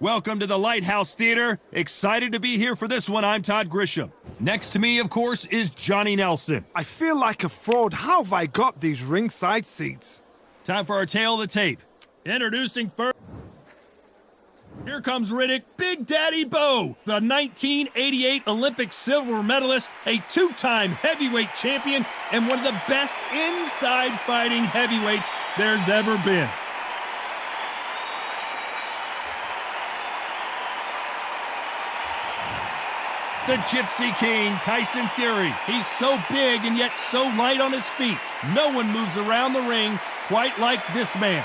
Welcome to the Lighthouse Theater. Excited to be here for this one. I'm Todd Grisham. Next to me, of course, is Johnny Nelson. I feel like a fraud. How have I got these ringside seats? Time for our tale of the tape. Introducing first. Here comes Riddick Big Daddy Bowe, the 1988 Olympic silver medalist, a two-time heavyweight champion, and one of the best inside fighting heavyweights there's ever been. The Gypsy King, Tyson Fury. He's so big and yet so light on his feet. No one moves around the ring quite like this man.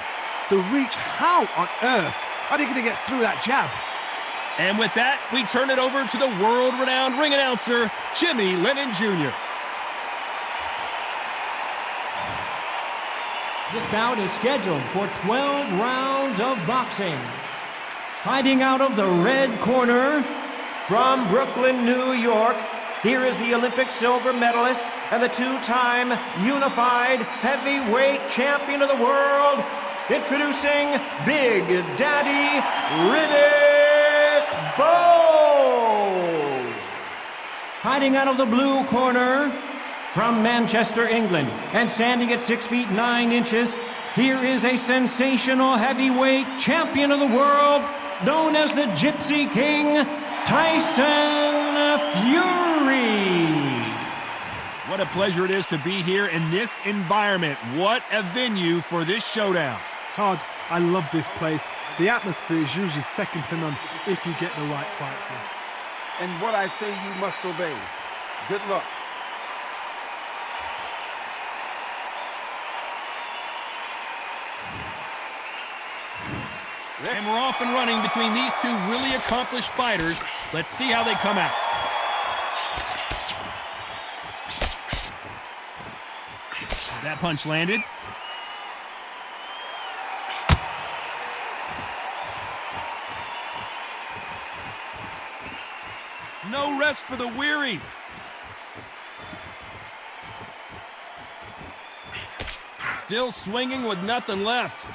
The reach, how on earth are they going to get through that jab? And with that, we turn it over to the world-renowned ring announcer, Jimmy Lennon Jr. This bout is scheduled for 12 rounds of boxing. Fighting out of the red corner, from Brooklyn, New York, here is the Olympic silver medalist and the two-time unified heavyweight champion of the world, introducing Big Daddy Riddick Bowe. Fighting out of the blue corner, from Manchester, England, and standing at 6 feet 9 inches, here is a sensational heavyweight champion of the world, known as the Gypsy King, Tyson Fury. What a pleasure it is to be here in this environment. What a venue for this showdown. Todd, I love this place. The atmosphere is usually second to none if you get the right fights in. And what I say you must obey. Good luck. And we're off and running between these two really accomplished fighters. Let's see how they come out. That punch landed. No rest for the weary. Still swinging with nothing left.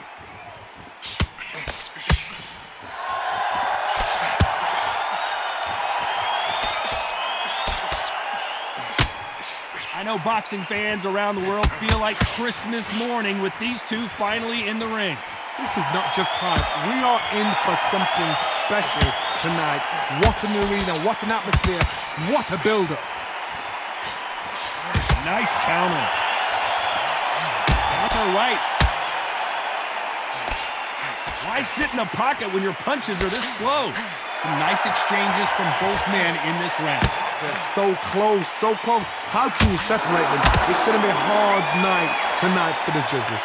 I know boxing fans around the world feel like Christmas morning with these two finally in the ring. This is not just hype. We are in for something special tonight. What an arena, what an atmosphere, what a build-up. Nice counter. Upper right. Why sit in the pocket when your punches are this slow? Some nice exchanges from both men in this round. They're so close, so close. How can you separate them? It's going to be a hard night tonight for the judges.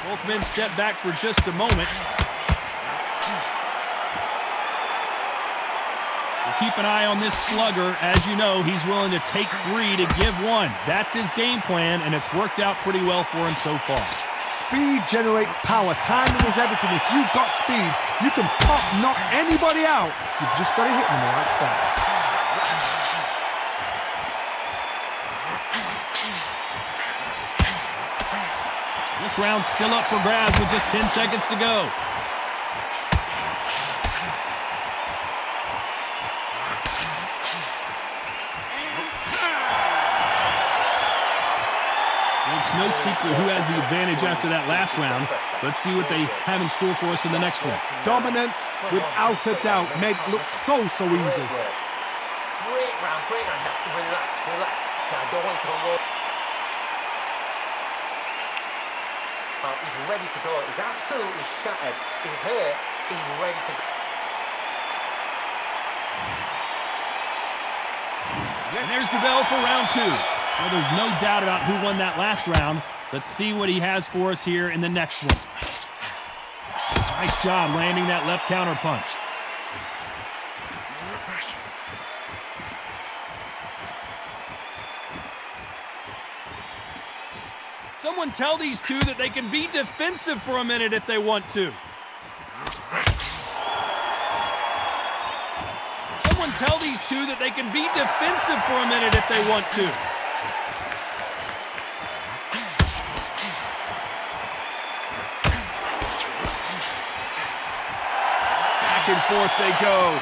Both men step back for just a moment. We'll keep an eye on this slugger. As you know, he's willing to take 3 to give 1. That's his game plan, and it's worked out pretty well for him so far. Speed generates power. Timing is everything. If you've got speed, you can pop, knock anybody out. You've just got to hit them in the right spot. This round's still up for grabs with just 10 seconds to go. It's no secret who has the advantage after that last round. Let's see what they have in store for us in the next one. Dominance, without a doubt, make look so easy. Great round. Relax. Now go into the wall. He's ready to go. He's absolutely shattered. He's hurt. He's ready to go. And there's the bell for round 2. Well, there's no doubt about who won that last round. Let's see what he has for us here in the next one. Nice job landing that left counter punch. Someone tell these two that they can be defensive for a minute if they want to. Someone tell these two that they can be defensive for a minute if they want to. Back and forth they go.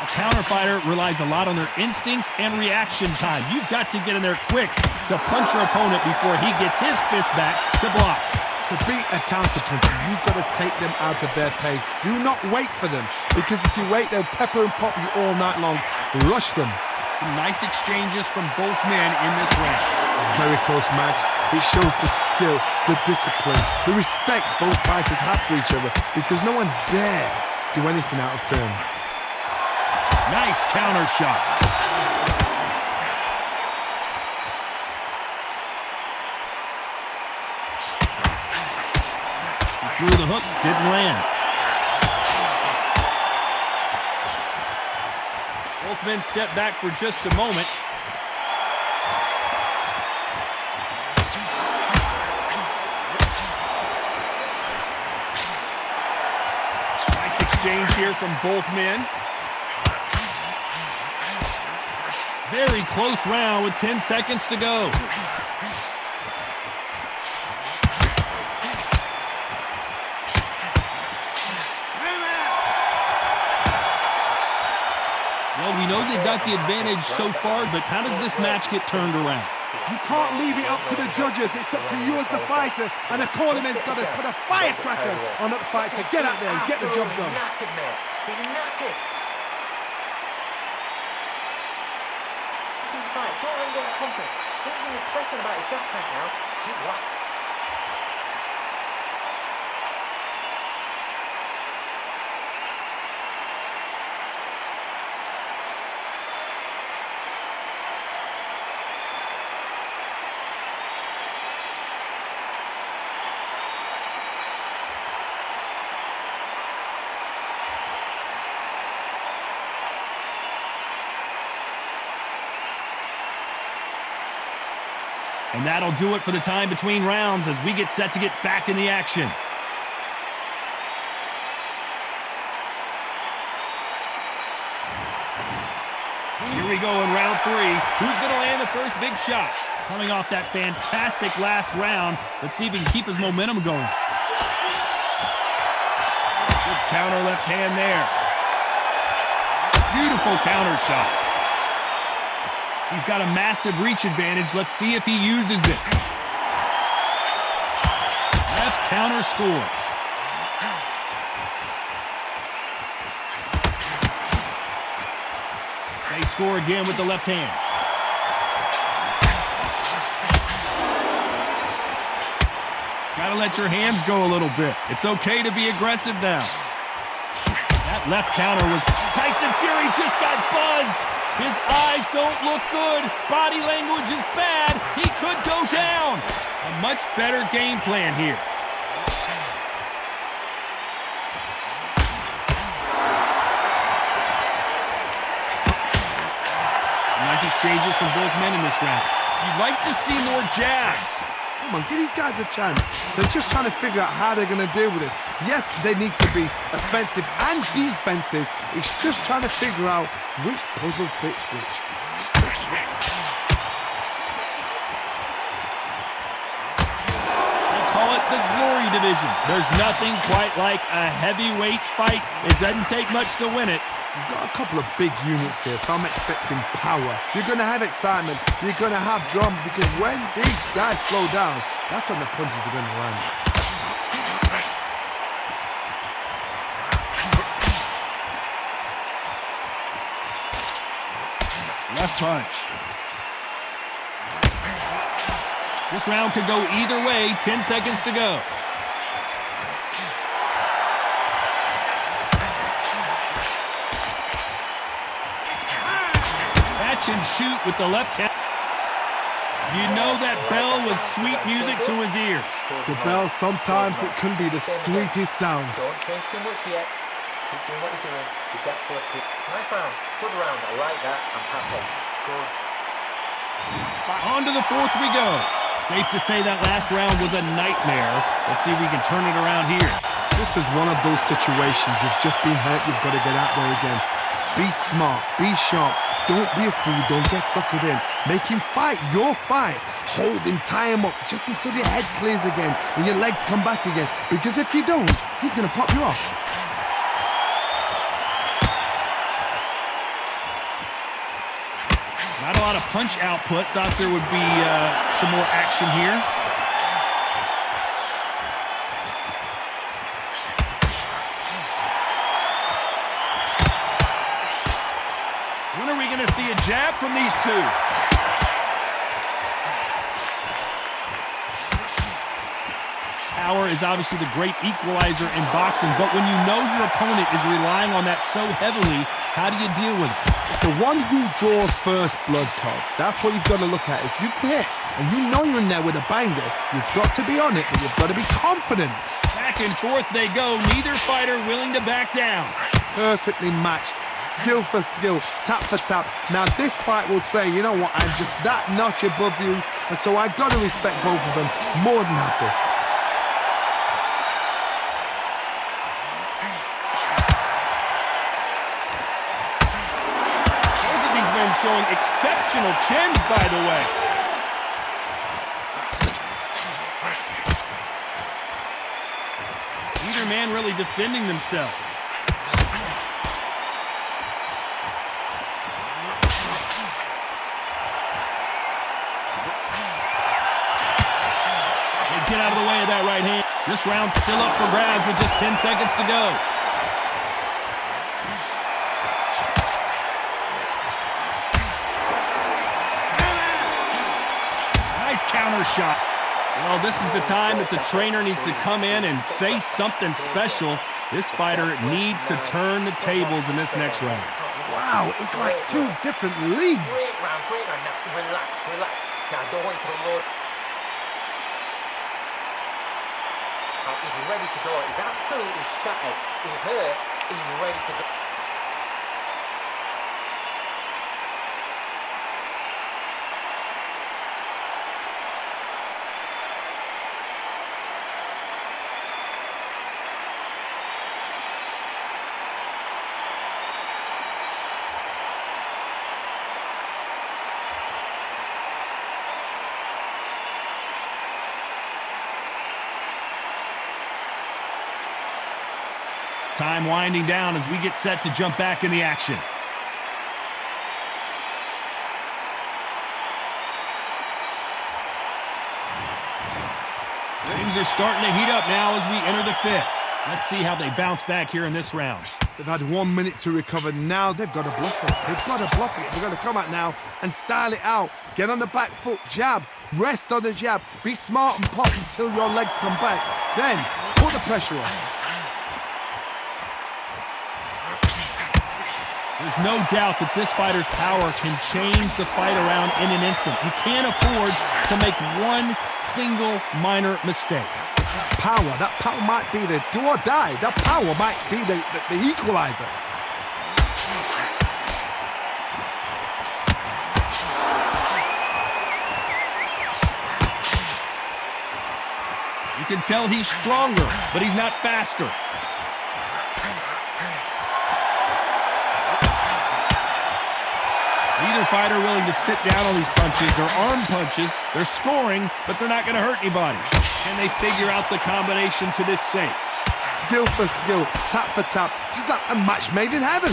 A counter fighter relies a lot on their instincts and reaction time. You've got to get in there quick to punch your opponent before he gets his fist back to block. To beat a counter-puncher, you've got to take them out of their pace. Do not wait for them, because if you wait, they'll pepper and pop you all night long. Rush them. Some nice exchanges from both men in this round. Very close match. It shows the skill, the discipline, the respect both fighters have for each other, because no one dare do anything out of turn. Nice counter shot. He threw the hook, didn't land. Both men step back for just a moment. Nice exchange here from both men. Very close round with 10 seconds to go. Well, we know they've got the advantage so far, but how does this match get turned around? You can't leave it up to the judges. It's up to you as the fighter, and the cornerman's got to put a firecracker on that fight to get out there and get the job done. Knackered, mate. He's knackered. He's right. Don't let him get confident. He's been stressing about his gas tank now. Keep whack. And that'll do it for the time between rounds as we get set to get back in the action. Here we go in round 3. Who's going to land the first big shot? Coming off that fantastic last round, let's see if he can keep his momentum going. Good counter left hand there. Beautiful counter shot. He's got a massive reach advantage. Let's see if he uses it. Left counter scores. They score again with the left hand. Gotta let your hands go a little bit. It's okay to be aggressive now. That left counter was... Tyson Fury just got buzzed. His eyes don't look good. Body language is bad. He could go down. A much better game plan here. Nice exchanges from both men in this round. You'd like to see more jabs. Come on, give these guys a chance. They're just trying to figure out how they're going to deal with it. Yes, they need to be offensive and defensive. It's just trying to figure out which puzzle fits which. They call it the glory division. There's nothing quite like a heavyweight fight. It doesn't take much to win it. You've got a couple of big units here, so I'm expecting power. You're going to have excitement. You're going to have drama, because when these guys slow down, that's when the punches are going to land. Left punch. This round could go either way. 10 seconds to go. And shoot with the left hand. You know that bell was sweet music to his ears. The bell, sometimes it can be the sweetest sound. Don't change too much yet. Keep doing what you're doing. You get to a pick. Nice round. Good round. I like that. I'm happy. Good. On to the fourth we go. Safe to say that last round was a nightmare. Let's see if we can turn it around here. This is one of those situations. You've just been hurt. You've got to get out there again. Be smart. Be sharp. Don't be a fool. Don't get suckered in. Make him fight your fight. Hold him, tie him up just until your head clears again and your legs come back again. Because if you don't, he's going to pop you off. Not a lot of punch output. Thought there would be some more action here. When are we going to see a jab from these two? Power is obviously the great equalizer in boxing, but when you know your opponent is relying on that so heavily, how do you deal with it? It's the one who draws first blood, Todd. That's what you've got to look at. If you hit and you know you're in there with a banger, you've got to be on it, but you've got to be confident. Back and forth they go, neither fighter willing to back down. Perfectly matched, skill for skill, tap for tap. Now this fight will say, you know what, I'm just that notch above you, and so I've got to respect both of them. More than happy. Both of these men showing exceptional chins, by the way. Neither man really defending themselves. Get out of the way of that right hand. This round's still up for grabs with just 10 seconds to go. Nice counter shot. Well, this is the time that the trainer needs to come in and say something special. This fighter needs to turn the tables in this next round. Wow, it's like two different leagues. Great round. Now, relax. Now, don't wait for the Lord. He's ready to go. He's absolutely shattered. He's hurt. He's ready to go. Time winding down as we get set to jump back in the action. Things are starting to heat up now as we enter the fifth. Let's see how they bounce back here in this round. They've had 1 minute to recover. Now they've got to bluff it. They've got to bluff it. They've got to come out now and style it out. Get on the back foot, jab, rest on the jab. Be smart and pop until your legs come back. Then put the pressure on. There's no doubt that this fighter's power can change the fight around in an instant. You can't afford to make one single minor mistake. Power, that power might be the do or die. That power might be the equalizer. You can tell he's stronger, but he's not faster. Neither fighter willing to sit down on these punches. They're arm punches. They're scoring, but they're not going to hurt anybody. Can they figure out the combination to this safe? Skill for skill, tap for tap. Just like a match made in heaven.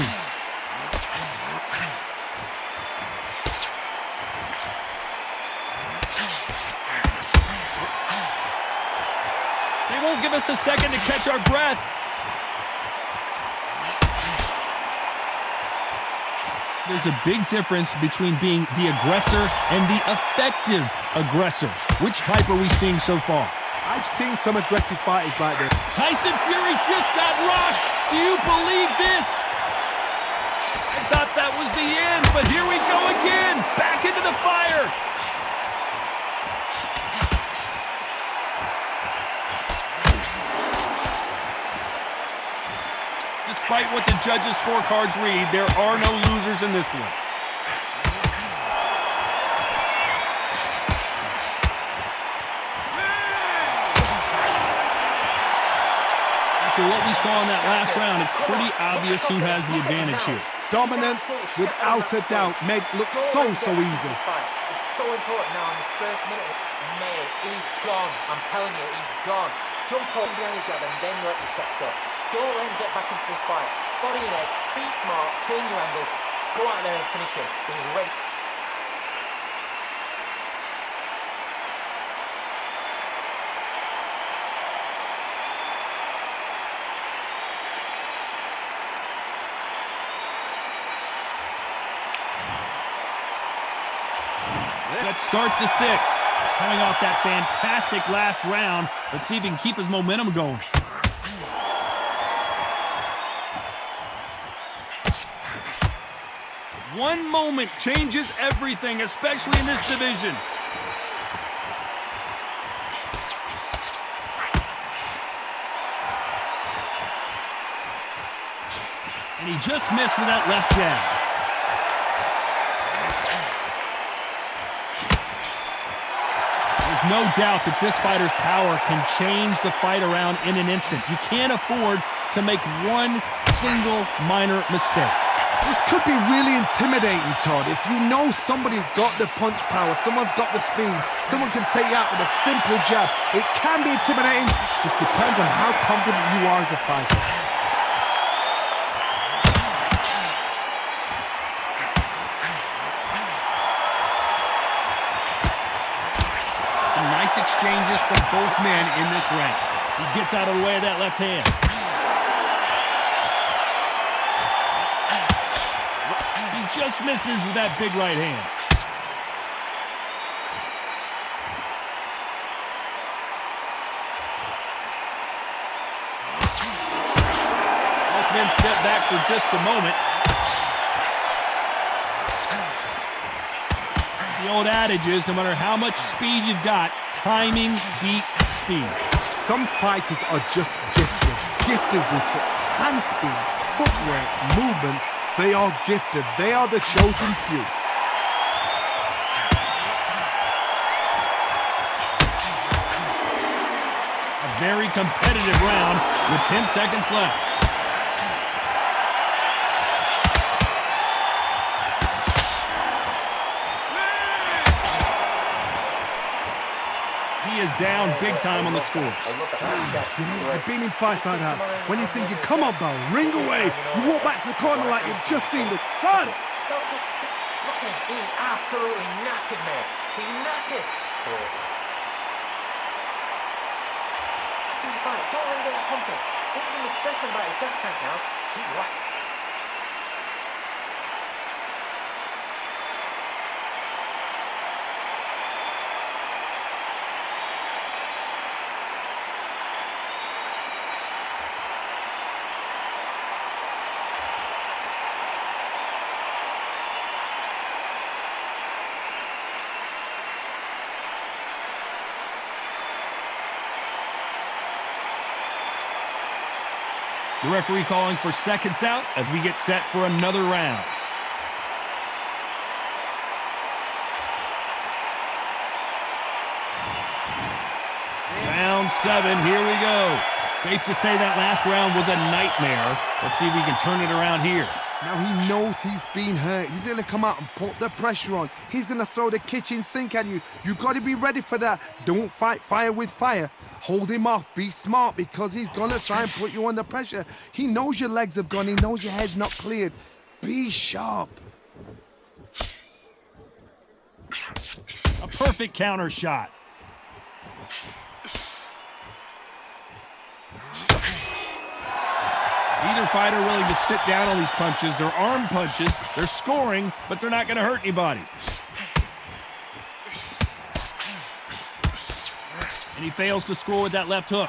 They won't give us a second to catch our breath. There's a big difference between being the aggressor and the effective aggressor. Which type are we seeing so far? I've seen some aggressive fighters like this. Tyson Fury just got rocked. Do you believe this? I thought that was the end, but here we go again. Back into the fire. Despite what the judges' scorecards read, there are no losers in this one. After what we saw in that last round, it's pretty obvious who has the advantage here. Dominance, without a doubt, made look so easy. It's so important now in this first minute. Mate, he's gone. I'm telling you, he's gone. Jump up behind the jab and then let your shot stop. Don't let him get back into this fight. Body and head, be smart, change your angle, go out there and finish him. He's ready. Let's start the 6. Coming off that fantastic last round. Let's see if he can keep his momentum going. One moment changes everything, especially in this division. And he just missed with that left jab. There's no doubt that this fighter's power can change the fight around in an instant. You can't afford to make one single minor mistake. This could be really intimidating, Todd. If you know somebody's got the punch power, someone's got the speed, someone can take you out with a simple jab. It can be intimidating, just depends on how confident you are as a fighter. Nice exchanges from both men in this round. He gets out of the way of that left hand. He just misses with that big right hand. Both men step back for just a moment. The old adage is, no matter how much speed you've got, timing beats speed. Some fighters are just gifted with such hand speed, footwork, movement. They are gifted. They are the chosen few. A very competitive round with 10 seconds left. He is down big time on the scores. You know, I've been in fights like that. When you're thinking, come on, Bowe, ring away. You walk back to the corner like you've just seen the sun. Look at him. He's absolutely knackered, man. He's knackered. He's fine. Don't let him get that pumping. This is the stressing about his gas tank now. Keep whacking. The referee calling for seconds out as we get set for another round. Round 7, here we go. Safe to say that last round was a nightmare. Let's see if we can turn it around here. Now he knows he's been hurt. He's going to come out and put the pressure on. He's going to throw the kitchen sink at you. You've got to be ready for that. Don't fight fire with fire. Hold him off. Be smart because he's going to try and put you under pressure. He knows your legs have gone. He knows your head's not cleared. Be sharp. A perfect counter shot. Neither fighter willing to sit down on these punches. They're arm punches. They're scoring, but they're not going to hurt anybody. And he fails to score with that left hook.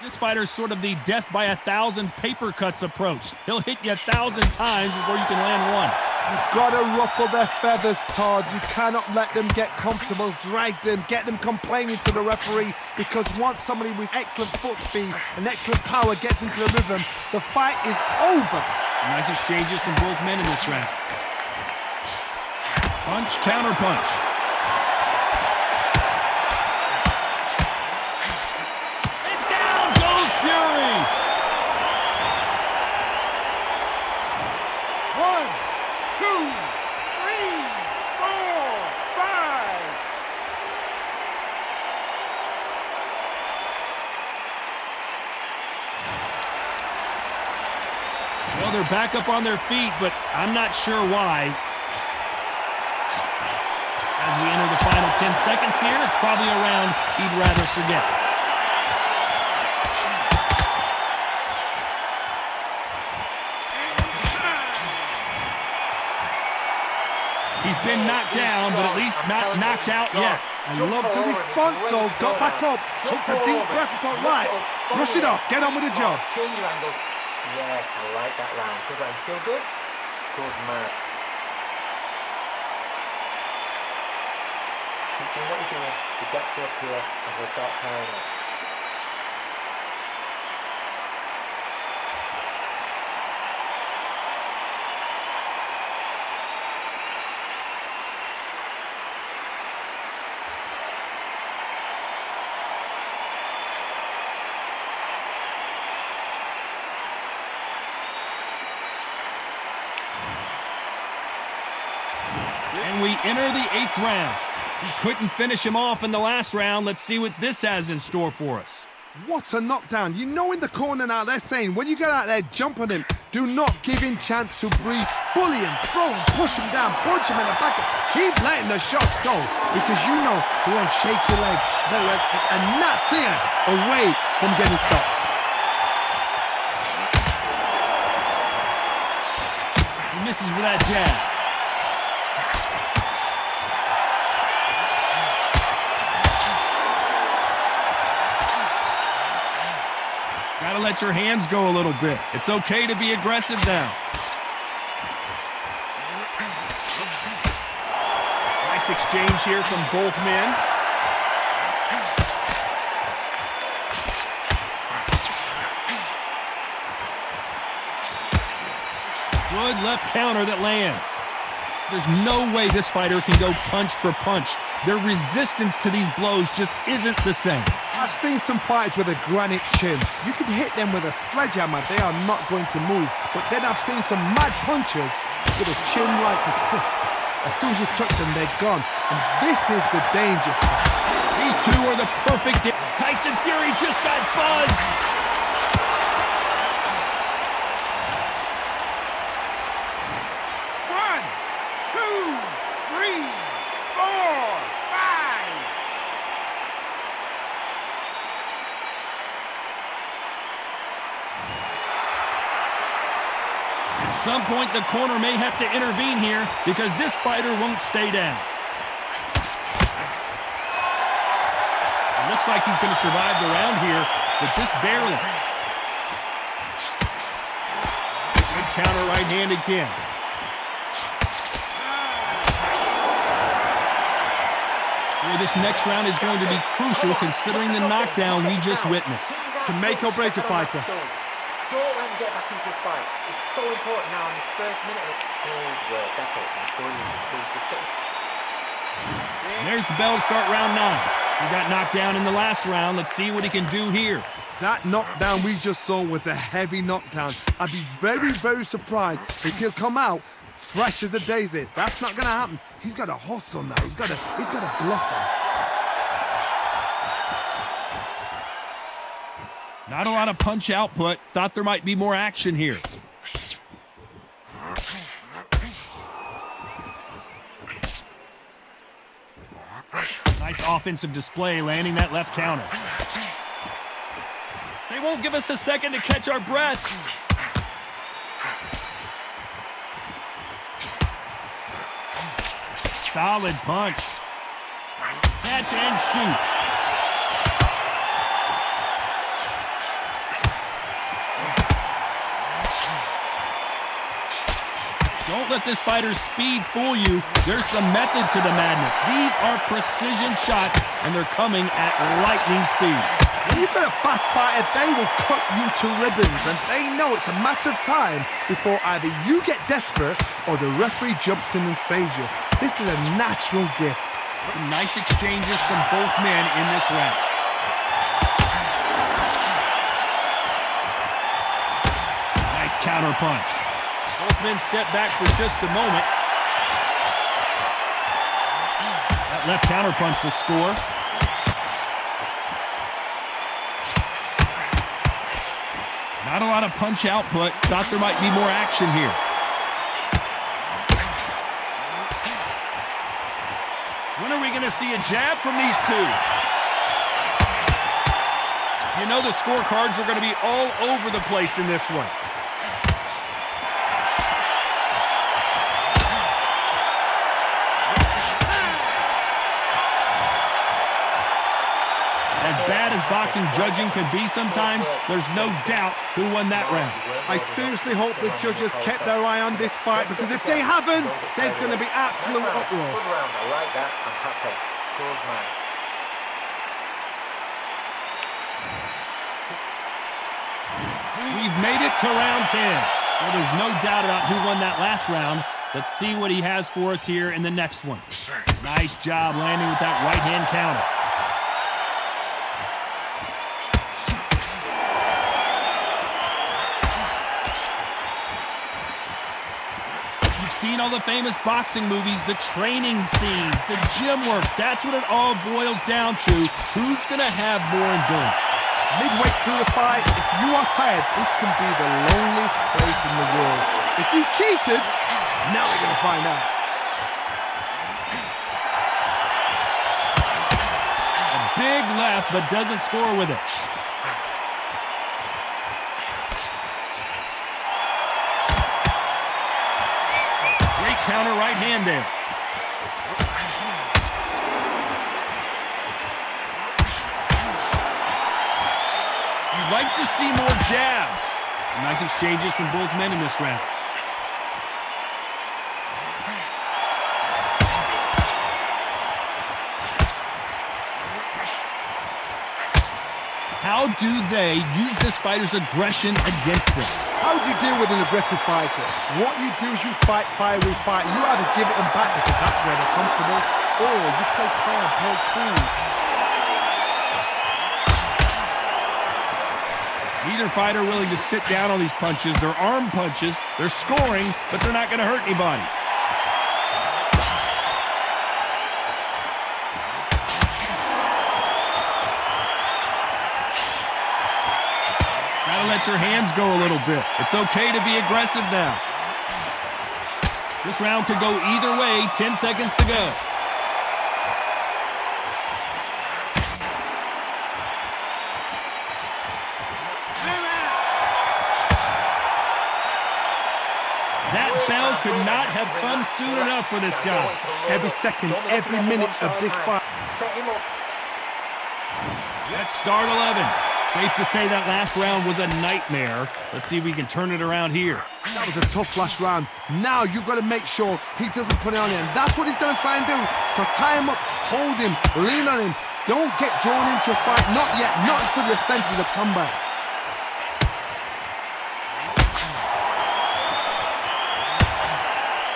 This fighter's sort of the death by 1,000 paper cuts approach. He'll hit you 1,000 times before you can land one. You've got to ruffle their feathers, Todd. You cannot let them get comfortable, drag them, get them complaining to the referee, because once somebody with excellent foot speed and excellent power gets into the rhythm, the fight is over. Nice exchanges from both men in this round. Punch, counter punch. Well, they're back up on their feet, but I'm not sure why. As we enter the final 10 seconds here, it's probably a round he'd rather forget. He's been knocked down, but at least not knocked out yet. I love the response, though. Got back up, took a deep breath and thought, right, brush it off, get on with the job. Change your angle. Yes, I like that round. Good round. Feel good? Good man. Keep doing what you're doing. The depths are up here, and we'll start tiring it. And we enter the 8th round. He couldn't finish him off in the last round. Let's see what this has in store for us. What a knockdown. You know in the corner now they're saying, when you get out there, jump on him. Do not give him chance to breathe. Bully him, throw him, push him down, punch him in the back. Keep letting the shots go because you know they're on shaky legs. They're a gnat's ear away from getting stopped. He misses with that jab. Gotta let your hands go a little bit. It's okay to be aggressive now. Nice exchange here from both men. Good left counter that lands. There's no way this fighter can go punch for punch. Their resistance to these blows just isn't the same. I've seen some fighters with a granite chin. You can hit them with a sledgehammer, they are not going to move. But then I've seen some mad punchers with a chin like a crisp. As soon as you touch them, they're gone. And this is the danger spot. These two are the perfect. Tyson Fury just got buzzed. One, two, three, four, five. At some point, the corner may have to intervene here because this fighter won't stay down. It looks like he's going to survive the round here, but just barely. Good counter right hand again. Boy, this next round is going to be crucial considering the knockdown we just witnessed. Can make or break a fighter. Don't let him get back into this fight. It's so important now in this first minute. Good work. That's it. And there's the bell to start round 9. He got knocked down in the last round. Let's see what he can do here. That knockdown we just saw was a heavy knockdown. I'd be very, very surprised if he'll come out fresh as a daisy. That's not going to happen. He's got a hustle now. He's got a bluff him. Not a lot of punch output. Thought there might be more action here. Nice offensive display, landing that left counter. They won't give us a second to catch our breath. Solid punch. Catch and shoot. Don't let this fighter's speed fool you. There's some method to the madness. These are precision shots, and they're coming at lightning speed. When you've got a fast fighter, they will cut you to ribbons, and they know it's a matter of time before either you get desperate or the referee jumps in and saves you. This is a natural gift. Some nice exchanges from both men in this round. Nice counter punch. Both men step back for just a moment. That left counter punch will score. Not a lot of punch output. Thought there might be more action here. When are we going to see a jab from these two? You know the scorecards are going to be all over the place in this one. As bad as boxing judging can be sometimes, there's no doubt who won that round. I seriously hope the judges kept their eye on this fight, because if they haven't, there's going to be absolute uproar. Good round. I like that. I'm happy. Good man. We've made it to round 10. Well, there's no doubt about who won that last round. Let's see what he has for us here in the next one. Nice job landing with that right-hand counter. You've seen all the famous boxing movies, the training scenes, the gym work. That's what it all boils down to. Who's going to have more endurance? Midway through the fight, if you are tired, this can be the loneliest place in the world. If you cheated, now we're going to find out. A big left, but doesn't score with it. Great counter right hand there. You'd like to see more jabs. Nice exchanges from both men in this round. How do they use this fighter's aggression against them? How do you deal with an aggressive fighter? What you do is you fight fire with fight. You either give it them back because that's where they're comfortable, or you play calm, play cool. Neither fighter willing to sit down on these punches. They're arm punches. They're scoring, but they're not going to hurt anybody. Gotta let your hands go a little bit. It's okay to be aggressive now. This round could go either way. 10 seconds to go. That bell could not have come soon enough for this guy. Every second, every minute of this fight. Let's start 11. Safe to say that last round was a nightmare. Let's see if we can turn it around here. That was a tough last round. Now you've got to make sure he doesn't put it on him. That's what he's going to try and do. So tie him up, hold him, lean on him. Don't get drawn into a fight. Not yet. Not until your senses have come back.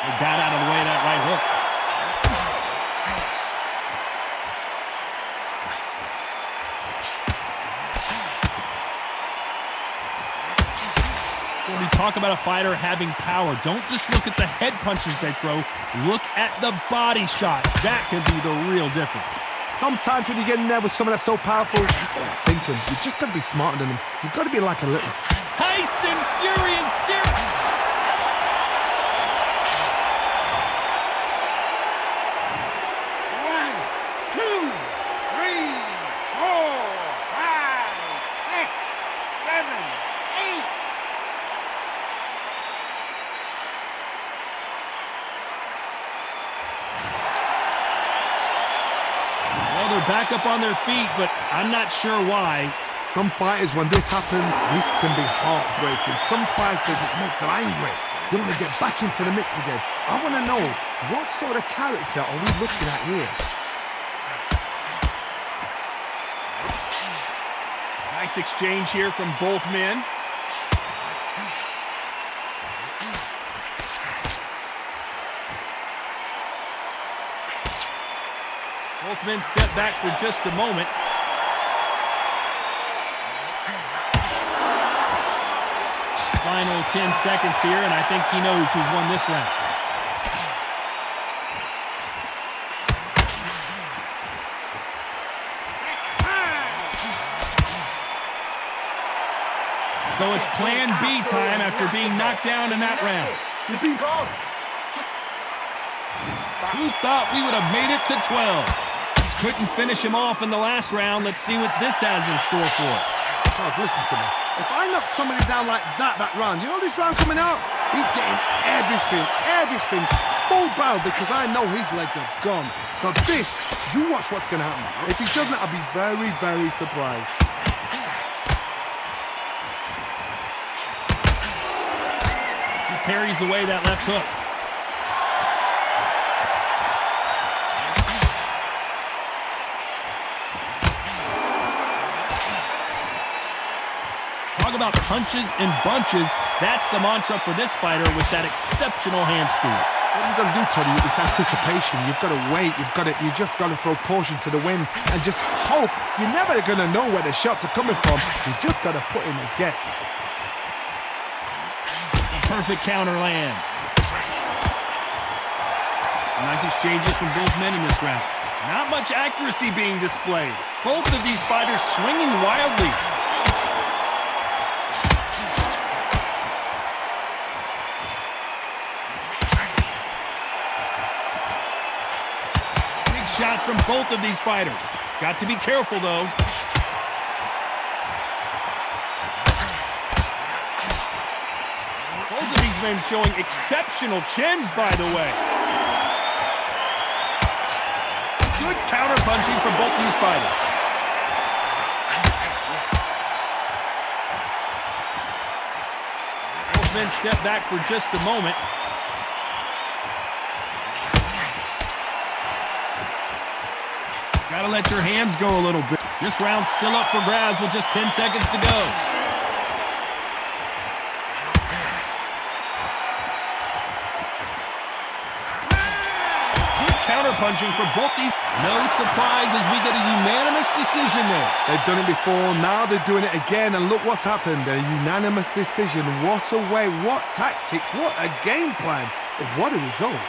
He got out of the way of that right hook. When we talk about a fighter having power, don't just look at the head punches they throw. Look at the body shots. That can be the real difference. Sometimes when you get in there with someone that's so powerful, you've got to think him. You've just got to be smarter than him. You've got to be like a little... Tyson, Fury, and Siri. Back up on their feet, but I'm not sure why. Some fighters, when this happens, this can be heartbreaking. Some fighters, it makes them angry. They want to get back into the mix again. I want to know, what sort of character are we looking at here? Nice exchange here from both men. Both men step back for just a moment. Final 10 seconds here, and I think he knows who's won this round. So it's plan B time after being knocked down in that round. Who thought we would have made it to 12? Couldn't finish him off in the last round. Let's see what this has in store for us. So listen to me. If I knock somebody down like that round, you know this round coming out? He's getting everything full barrel because I know his legs are gone. So this, you watch what's going to happen. If he doesn't, I'll be very, very surprised. He parries away that left hook. Talk about punches and bunches. That's the mantra for this fighter with that exceptional hand speed. What you've got to do, Tony, is anticipation. You've got to wait. You just got to throw caution to the wind and just hope. You're never going to know where the shots are coming from. You just got to put in a guess. Perfect counter lands. Nice exchanges from both men in this round. Not much accuracy being displayed. Both of these fighters swinging wildly. Shots from both of these fighters. Got to be careful, though. Both of these men showing exceptional chins, by the way. Good counter-punching from both these fighters. Both men step back for just a moment. Gotta let your hands go a little bit. This round's still up for grabs with just 10 seconds to go. Good counter-punching for both these. No surprise as we get a unanimous decision there. They've done it before, now they're doing it again, and look what's happened. A unanimous decision. What a way, what tactics, what a game plan. What a result.